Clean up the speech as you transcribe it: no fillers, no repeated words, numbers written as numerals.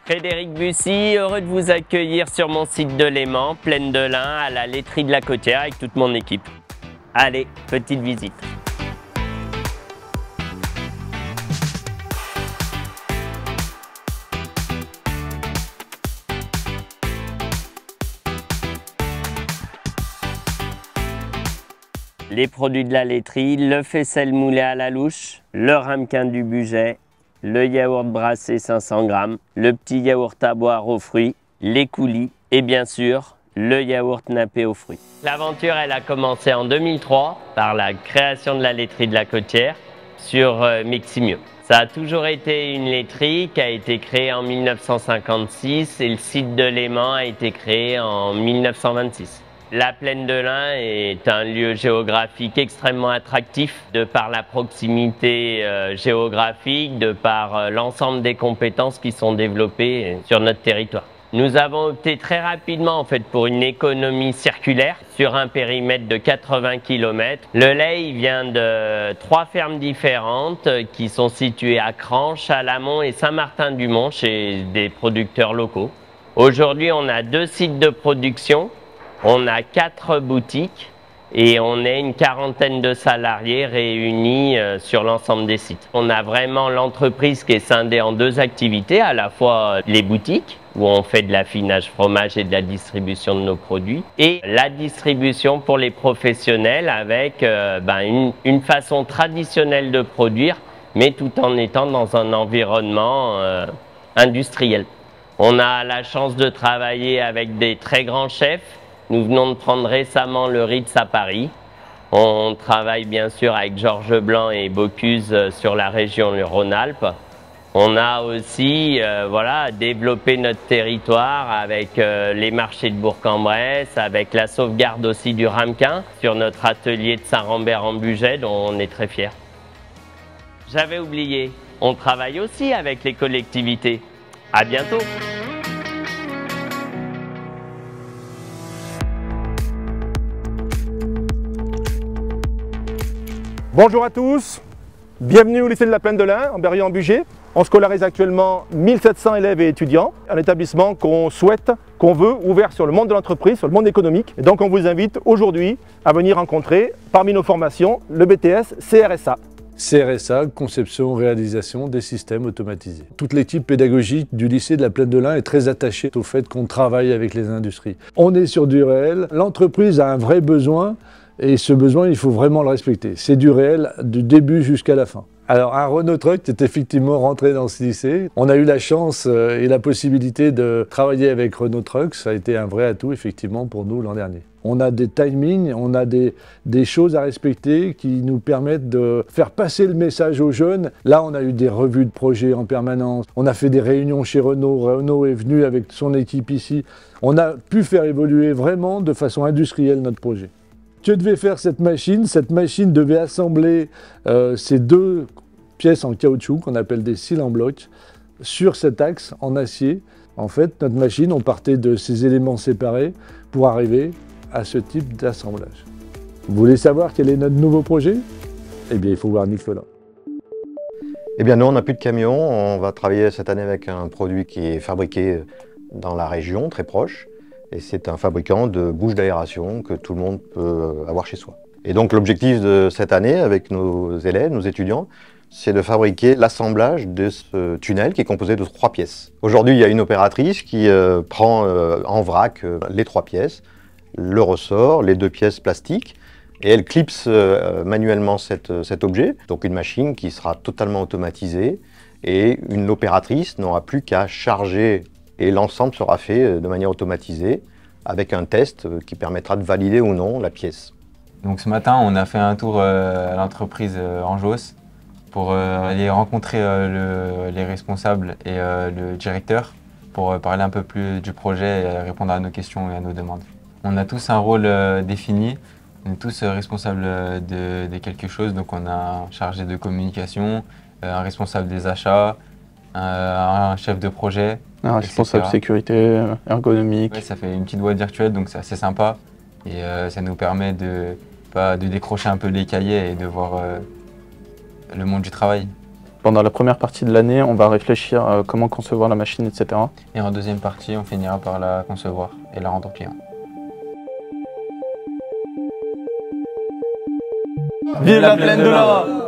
Frédéric Bussy, heureux de vous accueillir sur mon site de Léman, Plaine de l'Ain, à la laiterie de la Côtière avec toute mon équipe. Allez, petite visite. Les produits de la laiterie, le faisselle moulé à la louche, le ramequin du budget, le yaourt brassé 500 g, le petit yaourt à boire aux fruits, les coulis et bien sûr le yaourt nappé aux fruits. L'aventure elle a commencé en 2003 par la création de la laiterie de la Côtière sur Meximieux. Ça a toujours été une laiterie qui a été créée en 1956 et le site de Léman a été créé en 1926. La Plaine de l'Ain est un lieu géographique extrêmement attractif de par la proximité géographique, de par l'ensemble des compétences qui sont développées sur notre territoire. Nous avons opté très rapidement pour une économie circulaire sur un périmètre de 80 km. Le lait il vient de 3 fermes différentes qui sont situées à Cranches, Chalamont et Saint-Martin-du-Mont chez des producteurs locaux. Aujourd'hui, on a 2 sites de production. On a 4 boutiques et on est une quarantaine de salariés réunis sur l'ensemble des sites. On a vraiment l'entreprise qui est scindée en 2 activités, à la fois les boutiques où on fait de l'affinage fromage et de la distribution de nos produits et la distribution pour les professionnels avec une façon traditionnelle de produire mais tout en étant dans un environnement industriel. On a la chance de travailler avec des très grands chefs. Nous venons de prendre récemment le Ritz à Paris. On travaille bien sûr avec Georges Blanc et Bocuse sur la région Rhône-Alpes. On a aussi développé notre territoire avec les marchés de Bourg-en-Bresse, avec la sauvegarde aussi du ramequin sur notre atelier de Saint-Rambert-en-Bugey dont on est très fiers. J'avais oublié, on travaille aussi avec les collectivités. À bientôt. Bonjour à tous, bienvenue au lycée de la Plaine de l'Ain, en Berry-en-Bugey. On scolarise actuellement 1700 élèves et étudiants, un établissement qu'on souhaite, qu'on veut, ouvert sur le monde de l'entreprise, sur le monde économique. Et donc on vous invite aujourd'hui à venir rencontrer, parmi nos formations, le BTS CRSA. CRSA, conception, réalisation des systèmes automatisés. Toute l'équipe pédagogique du lycée de la Plaine de l'Ain est très attachée au fait qu'on travaille avec les industries. On est sur du réel, l'entreprise a un vrai besoin, et ce besoin, il faut vraiment le respecter. C'est du réel du début jusqu'à la fin. Alors, un Renault Truck est effectivement rentré dans ce lycée. On a eu la chance et la possibilité de travailler avec Renault Truck. Ça a été un vrai atout, effectivement, pour nous l'an dernier. On a des timings, on a des choses à respecter qui nous permettent de faire passer le message aux jeunes. Là, on a eu des revues de projets en permanence. On a fait des réunions chez Renault. Renault est venu avec son équipe ici. On a pu faire évoluer vraiment de façon industrielle notre projet. Que devait faire cette machine? Cette machine devait assembler ces 2 pièces en caoutchouc qu'on appelle des cils en bloc sur cet axe en acier. En fait, notre machine, on partait de ces éléments séparés pour arriver à ce type d'assemblage. Vous voulez savoir quel est notre nouveau projet? Eh bien, il faut voir Nicolas. Eh bien, nous, on n'a plus de camion. On va travailler cette année avec un produit qui est fabriqué dans la région, très proche. Et c'est un fabricant de bouches d'aération que tout le monde peut avoir chez soi. Et donc l'objectif de cette année avec nos élèves, nos étudiants, c'est de fabriquer l'assemblage de ce tunnel qui est composé de 3 pièces. Aujourd'hui, il y a une opératrice qui prend en vrac les 3 pièces, le ressort, les 2 pièces plastiques, et elle clipse manuellement cet objet. Donc une machine qui sera totalement automatisée et une opératrice n'aura plus qu'à charger et l'ensemble sera fait de manière automatisée avec un test qui permettra de valider ou non la pièce. Donc ce matin, on a fait un tour à l'entreprise Anjos pour aller rencontrer les responsables et le directeur pour parler un peu plus du projet et répondre à nos questions et à nos demandes. On a tous un rôle défini, on est tous responsables de quelque chose, donc on a un chargé de communication, un responsable des achats, un chef de projet, un responsable sécurité, ergonomique. Ouais, ça fait une petite boîte virtuelle, donc c'est assez sympa. Et ça nous permet de décrocher un peu les cahiers et de voir le monde du travail. Pendant la première partie de l'année, on va réfléchir à comment concevoir la machine, etc. Et en deuxième partie, on finira par la concevoir et la rendre au client. Vive la plaine de l'A!